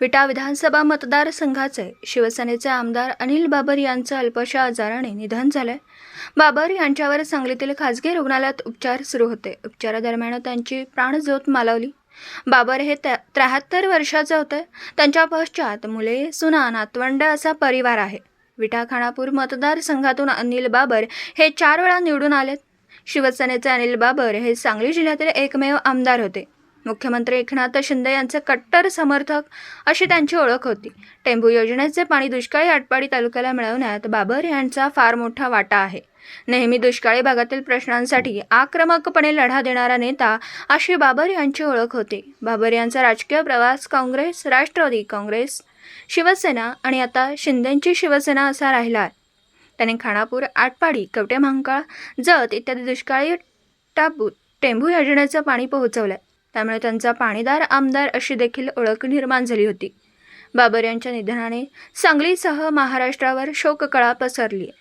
विटा विधानसभा मतदारसंघाचे शिवसेनेचे आमदार अनिल बाबर यांचं अल्पशा आजाराने निधन झालंय। बाबर यांच्यावर सांगलीतील खासगी रुग्णालयात उपचार सुरू होते। उपचारादरम्यान त्यांची प्राणज्योत मालवली। बाबर हे 73 वर्षाचे होते। त्यांच्या पश्चात मुले, सुना, नातवंड असा परिवार आहे। विटा खानापूर मतदारसंघातून अनिल बाबर हे 4 वेळा निवडून आलेत। शिवसेनेचे अनिल बाबर हे सांगली जिल्ह्यातील एकमेव आमदार होते। मुख्यमंत्री एकनाथ शिंदे यांचे कट्टर समर्थक अशी त्यांची ओळख होती। टेंभू योजनेचे पाणी दुष्काळी आटपाडी तालुक्याला मिळवण्यात बाबर यांचा फार मोठा वाटा आहे। नेहमी दुष्काळी भागातील प्रश्नांसाठी आक्रमकपणे लढा देणारा नेता अशी बाबर यांची ओळख होती। बाबर यांचा राजकीय प्रवास काँग्रेस, राष्ट्रवादी काँग्रेस, शिवसेना आणि आता शिंदेंची शिवसेना असा राहिला आहे। त्यांनी खानापूर, आटपाडी, कवठेमहांकाळ, जत इत्यादी दुष्काळी टेंभू योजनेचं पाणी पोहोचवलंय। त्यामुळे त्यांचा पाणीदार आमदार अशी देखील ओळख निर्माण झाली होती। बाबर यांच्या निधनाने सांगलीसह महाराष्ट्रावर शोककळा पसरली आहे।